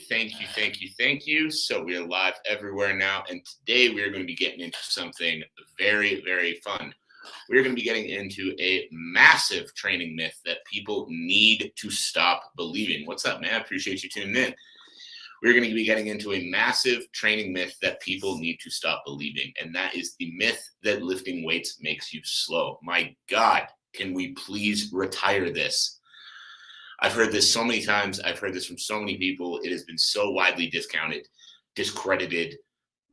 Thank you. So we are live everywhere now. And today we are going to be getting into something very, very fun. We're going to be getting into a massive training myth that people need to stop believing. What's up, man? I appreciate you tuning in. We're going to be getting into a massive training myth that people need to stop believing. And that is the myth that lifting weights makes you slow. My God, can we please retire this? I've heard this so many times. I've heard this from so many people. It has been so widely discounted, discredited,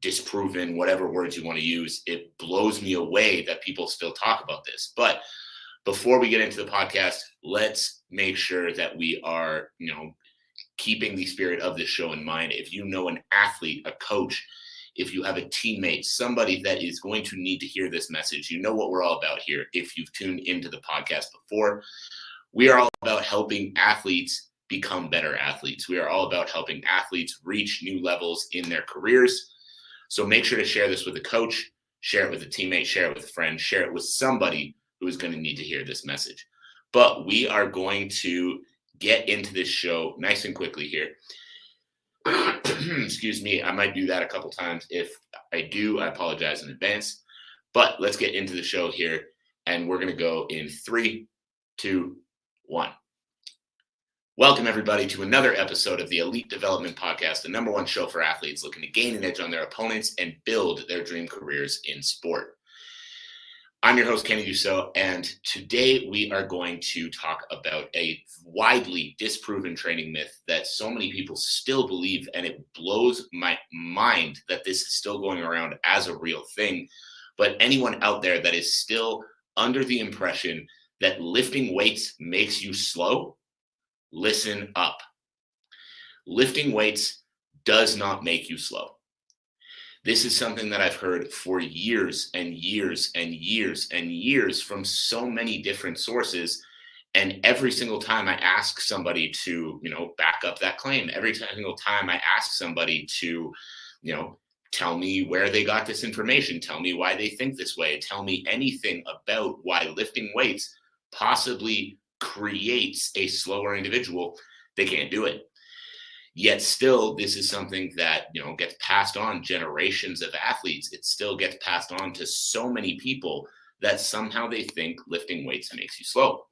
disproven, whatever words you want to use. It blows me away that people still talk about this. But before we get into the podcast, let's make sure that we are, keeping the spirit of this show in mind. If you know an athlete, a coach, if you have a teammate, somebody that is going to need to hear this message, you know what we're all about here. If you've tuned into the podcast before, we are all about helping athletes become better athletes. We are all about helping athletes reach new levels in their careers. So make sure to share this with a coach, share it with a teammate, share it with a friend, share it with somebody who is going to need to hear this message. But we are going to get into this show nice and quickly here. Excuse me, I might do that a couple times. If I do, I apologize in advance. But let's get into the show here, and we're going to go in 3, 2, 1. Welcome, everybody, to another episode of the Elite Development Podcast, the number one show for athletes looking to gain an edge on their opponents and build their dream careers in sport. I'm your host, Kenny Dusseault, and today we are going to talk about a widely disproven training myth that so many people still believe, and it blows my mind that this is still going around as a real thing. But anyone out there that is still under the impression that lifting weights makes you slow, listen up. Lifting weights does not make you slow. This is something that I've heard for years and years and years and years from so many different sources. And every single time I ask somebody to, back up that claim, every single time I ask somebody to, tell me where they got this information, tell me why they think this way, tell me anything about why lifting weights possibly creates a slower individual, they can't do it. Yet still, this is something that, gets passed on generations of athletes. It still gets passed on to so many people that somehow they think lifting weights makes you slow.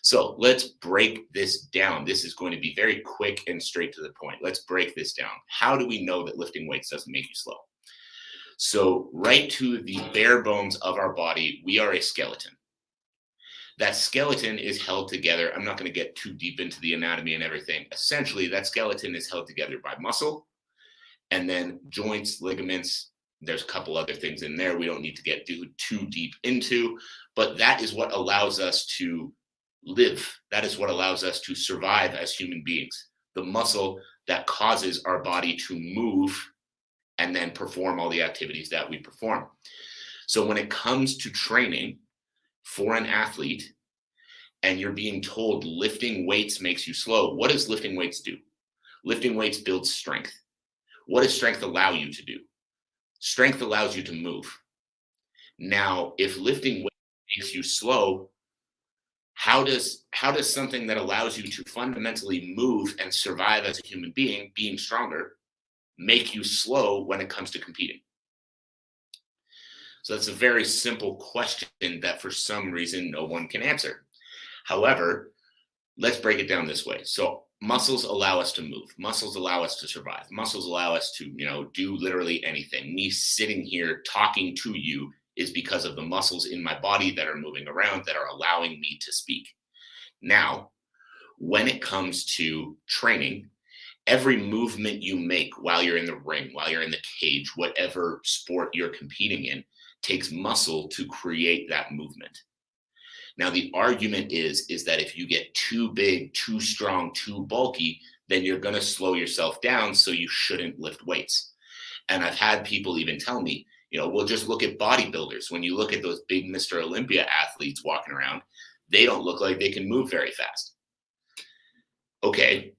So let's break this down. This is going to be very quick and straight to the point. Let's break this down. How do we know that lifting weights doesn't make you slow? So right to the bare bones of our body, we are a skeleton. That skeleton is held together. I'm not going to get too deep into the anatomy and everything. Essentially, that skeleton is held together by muscle and then joints, ligaments. There's a couple other things in there we don't need to get too deep into, but that is what allows us to live. That is what allows us to survive as human beings. The muscle that causes our body to move and then perform all the activities that we perform. So when it comes to training for an athlete, and you're being told lifting weights makes you slow, what does lifting weights do? Lifting weights builds strength. What does strength allow you to do? Strength allows you to move. Now, if lifting weights makes you slow, how does something that allows you to fundamentally move and survive as a human being, being stronger, make you slow when it comes to competing? So that's a very simple question that for some reason no one can answer. However, let's break it down this way. So muscles allow us to move. Muscles allow us to survive. Muscles allow us to, do literally anything. Me sitting here talking to you is because of the muscles in my body that are moving around that are allowing me to speak. Now, when it comes to training, every movement you make while you're in the ring, while you're in the cage, whatever sport you're competing in, takes muscle to create that movement. Now, the argument is that if you get too big, too strong, too bulky, then you're going to slow yourself down, so you shouldn't lift weights. And I've had people even tell me, we'll just look at bodybuilders. When you look at those big Mr. Olympia athletes walking around, they don't look like they can move very fast. Okay,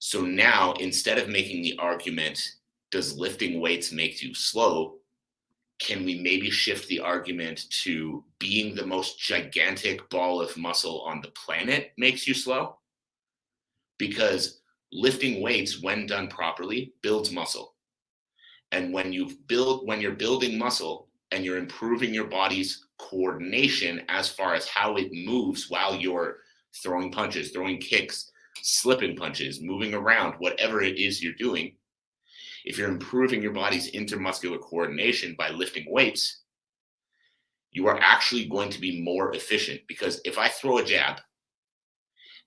so now instead of making the argument, does lifting weights make you slow? Can we maybe shift the argument to being the most gigantic ball of muscle on the planet makes you slow? Because Lifting weights, when done properly, builds muscle. And when you're building muscle and you're improving your body's coordination as far as how it moves while you're throwing punches, throwing kicks, slipping punches, moving around, whatever it is you're doing, if you're improving your body's intermuscular coordination by lifting weights, you are actually going to be more efficient. Because if I throw a jab,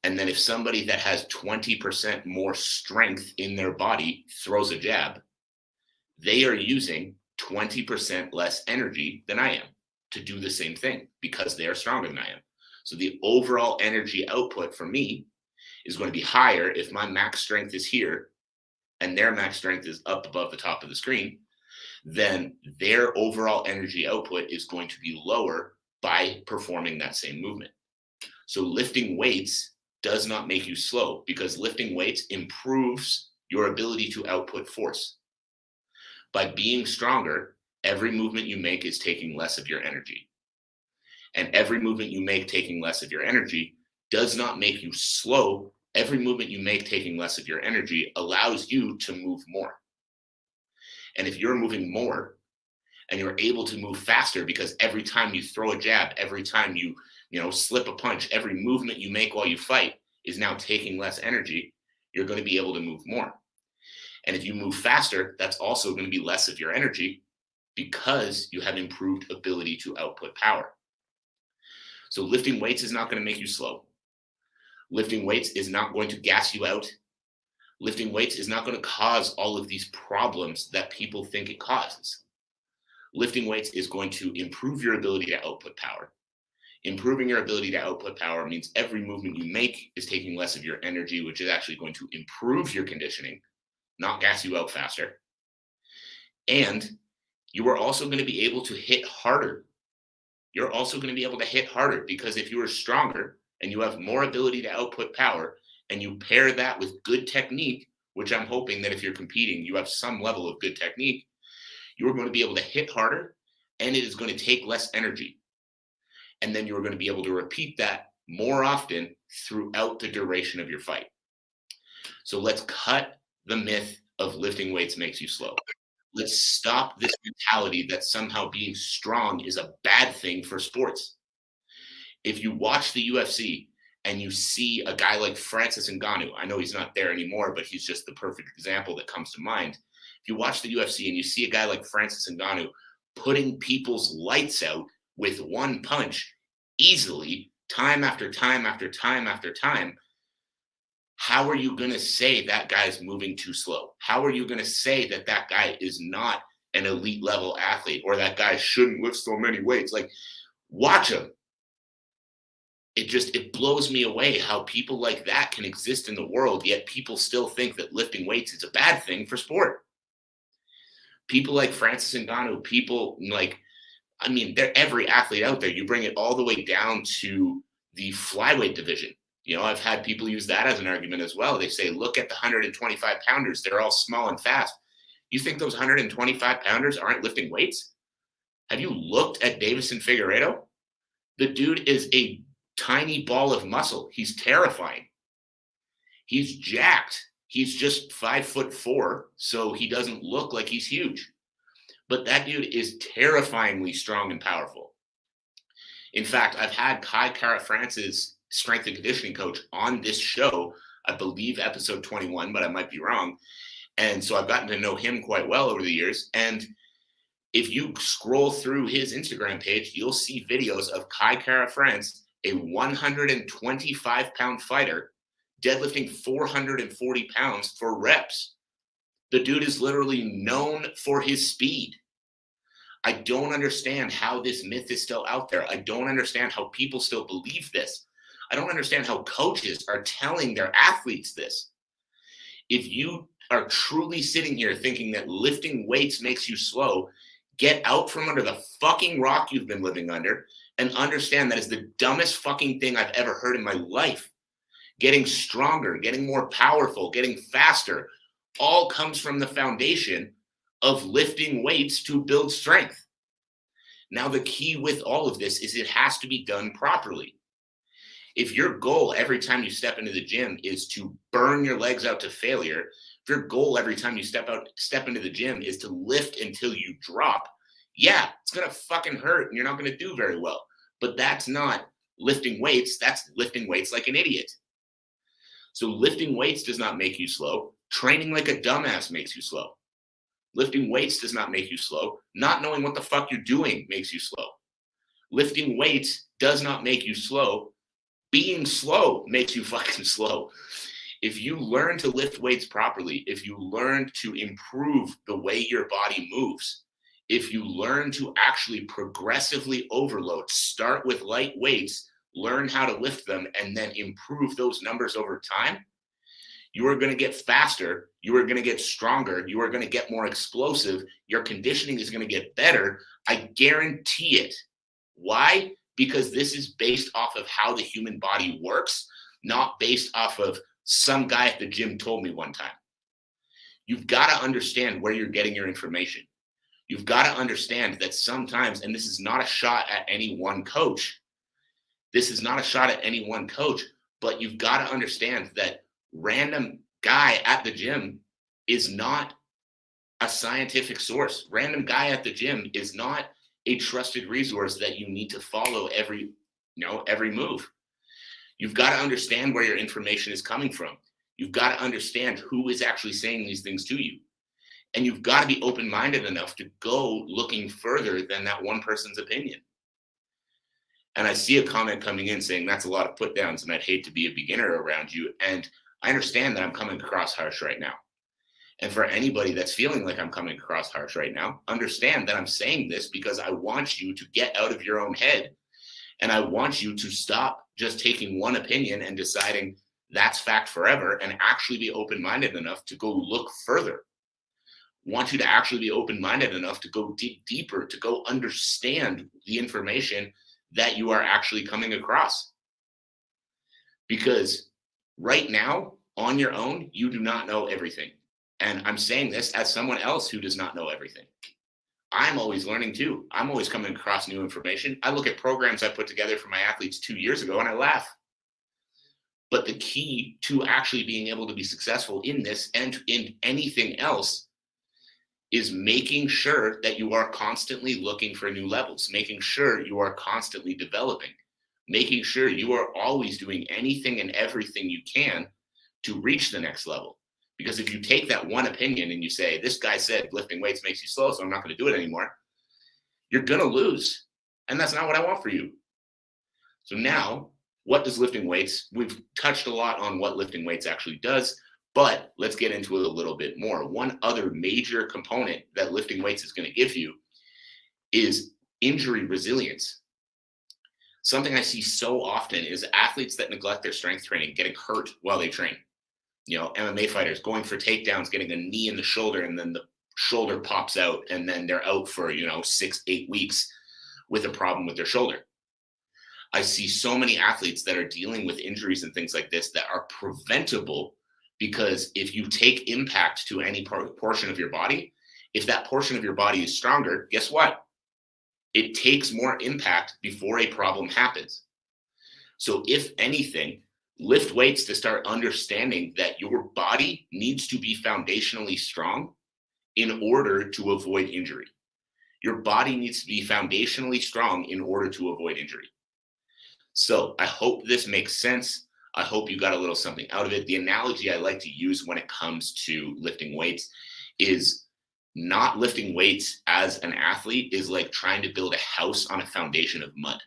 and then if somebody that has 20% more strength in their body throws a jab, they are using 20% less energy than I am to do the same thing because they are stronger than I am. So the overall energy output for me is going to be higher if my max strength is here and their max strength is up above the top of the screen. Then their overall energy output is going to be lower by performing that same movement. So lifting weights does not make you slow, because lifting weights improves your ability to output force. By being stronger, every movement you make is taking less of your energy. And every movement you make taking less of your energy does not make you slow. Every movement you make taking less of your energy allows you to move more. And if you're moving more and you're able to move faster, because every time you throw a jab, every time you slip a punch, every movement you make while you fight is now taking less energy, you're going to be able to move more. And if you move faster, that's also going to be less of your energy because you have improved ability to output power. So lifting weights is not going to make you slow. Lifting weights is not going to gas you out. Lifting weights is not going to cause all of these problems that people think it causes. Lifting weights is going to improve your ability to output power. Improving your ability to output power means every movement you make is taking less of your energy, which is actually going to improve your conditioning, not gas you out faster. And you are also going to be able to hit harder. You're also going to be able to hit harder, because if you are stronger and you have more ability to output power, and you pair that with good technique, which I'm hoping that if you're competing, you have some level of good technique, you are going to be able to hit harder, and it is going to take less energy. And then you're going to be able to repeat that more often throughout the duration of your fight. So let's cut the myth of lifting weights makes you slow. Let's stop this mentality that somehow being strong is a bad thing for sports. If you watch the UFC and you see a guy like Francis Ngannou, I know he's not there anymore, but he's just the perfect example that comes to mind. If you watch the UFC and you see a guy like Francis Ngannou putting people's lights out with one punch easily, time after time after time after time, how are you going to say that guy's moving too slow? How are you going to say that that guy is not an elite level athlete, or that guy shouldn't lift so many weights? Like, watch him. It blows me away how people like that can exist in the world, yet people still think that lifting weights is a bad thing for sport. People like Francis Ngannou, people like, they're every athlete out there. You bring it all the way down to the flyweight division. I've had people use that as an argument as well. They say, look at the 125 pounders. They're all small and fast. You think those 125 pounders aren't lifting weights? Have you looked at Davison Figueiredo? The dude is a tiny ball of muscle. He's terrifying. He's jacked. He's just 5'4", so he doesn't look like he's huge. But that dude is terrifyingly strong and powerful. In fact, I've had Kai Kara-France's strength and conditioning coach on this show, I believe episode 21, but I might be wrong. And so I've gotten to know him quite well over the years. And if you scroll through his Instagram page, you'll see videos of Kai Kara-France, a 125-pound fighter, deadlifting 440 pounds for reps. The dude is literally known for his speed. I don't understand how this myth is still out there. I don't understand how people still believe this. I don't understand how coaches are telling their athletes this. If you are truly sitting here thinking that lifting weights makes you slow, get out from under the fucking rock you've been living under and understand that is the dumbest fucking thing I've ever heard in my life. Getting stronger, getting more powerful, getting faster, all comes from the foundation of lifting weights to build strength. Now, the key with all of this is it has to be done properly. If your goal every time you step into the gym is to burn your legs out to failure, if your goal every time you step into the gym is to lift until you drop, yeah, it's going to fucking hurt and you're not going to do very well. But that's not lifting weights. That's lifting weights like an idiot. So lifting weights does not make you slow. Training like a dumbass makes you slow. Lifting weights does not make you slow. Not knowing what the fuck you're doing makes you slow. Lifting weights does not make you slow. Being slow makes you fucking slow. If you learn to lift weights properly, if you learn to improve the way your body moves, if you learn to actually progressively overload, start with light weights, learn how to lift them, and then improve those numbers over time, you are going to get faster. You are going to get stronger. You are going to get more explosive. Your conditioning is going to get better. I guarantee it. Why? Because this is based off of how the human body works, not based off of some guy at the gym told me one time. You've got to understand where you're getting your information. You've got to understand that sometimes, and this is not a shot at any one coach, this is not a shot at any one coach, but you've got to understand that random guy at the gym is not a scientific source. Random guy at the gym is not a trusted resource that you need to follow every move. You've got to understand where your information is coming from. You've got to understand who is actually saying these things to you. And you've got to be open-minded enough to go looking further than that one person's opinion. And I see a comment coming in saying that's a lot of put downs and I'd hate to be a beginner around you. And I understand that I'm coming across harsh right now. And for anybody that's feeling like I'm coming across harsh right now, understand that I'm saying this because I want you to get out of your own head. And I want you to stop just taking one opinion and deciding that's fact forever and actually be open-minded enough to go look further. I want you to actually be open-minded enough to go deeper, to go understand the information that you are actually coming across. Because right now, on your own, you do not know everything. And I'm saying this as someone else who does not know everything. I'm always learning too. I'm always coming across new information. I look at programs I put together for my athletes 2 years ago and I laugh. But the key to actually being able to be successful in this and in anything else is making sure that you are constantly looking for new levels, making sure you are constantly developing, making sure you are always doing anything and everything you can to reach the next level. Because if you take that one opinion and you say, this guy said lifting weights makes you slow, so I'm not going to do it anymore, you're going to lose. And that's not what I want for you. So now, what does lifting weights? We've touched a lot on what lifting weights actually does, but let's get into it a little bit more. One other major component that lifting weights is going to give you is injury resilience. Something I see so often is athletes that neglect their strength training getting hurt while they train. You know, MMA fighters going for takedowns, getting a knee in the shoulder, and then the shoulder pops out, and then they're out for, 6-8 weeks with a problem with their shoulder. I see so many athletes that are dealing with injuries and things like this that are preventable because if you take impact to any portion of your body, if that portion of your body is stronger, guess what? It takes more impact before a problem happens. So if anything, lift weights to start understanding that your body needs to be foundationally strong in order to avoid injury. Your body needs to be foundationally strong in order to avoid injury. So I hope this makes sense. I hope you got a little something out of it. The analogy I like to use when it comes to lifting weights is not lifting weights as an athlete is like trying to build a house on a foundation of mud.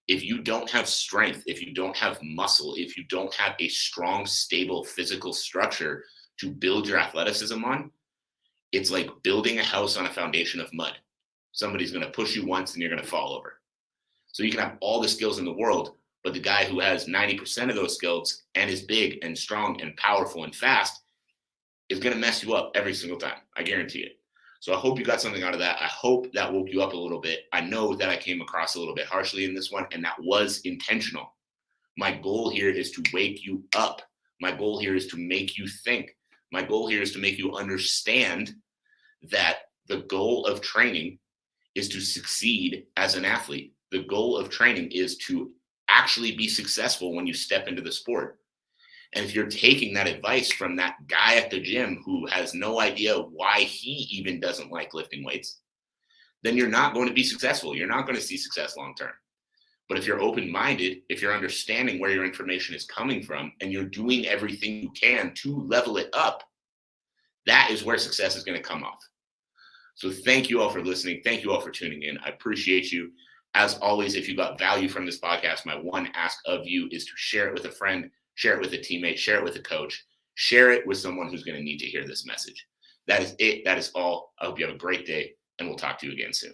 If you don't have strength, if you don't have muscle, if you don't have a strong, stable physical structure to build your athleticism on, it's like building a house on a foundation of mud. Somebody's going to push you once and you're going to fall over. So you can have all the skills in the world, but the guy who has 90% of those skills and is big and strong and powerful and fast is going to mess you up every single time. I guarantee it. So I hope you got something out of that. I hope that woke you up a little bit. I know that I came across a little bit harshly in this one, and that was intentional. My goal here is to wake you up. My goal here is to make you think. My goal here is to make you understand that the goal of training is to succeed as an athlete. The goal of training is to actually be successful when you step into the sport. And if you're taking that advice from that guy at the gym who has no idea why he even doesn't like lifting weights, then you're not going to be successful. You're not going to see success long term. But if you're open-minded, if you're understanding where your information is coming from, and you're doing everything you can to level it up, that is where success is going to come off. So thank you all for listening. Thank you all for tuning in. I appreciate you. As always, if you got value from this podcast, my one ask of you is to share it with a friend, share it with a teammate, share it with a coach, share it with someone who's going to need to hear this message. That is it. That is all. I hope you have a great day, and we'll talk to you again soon.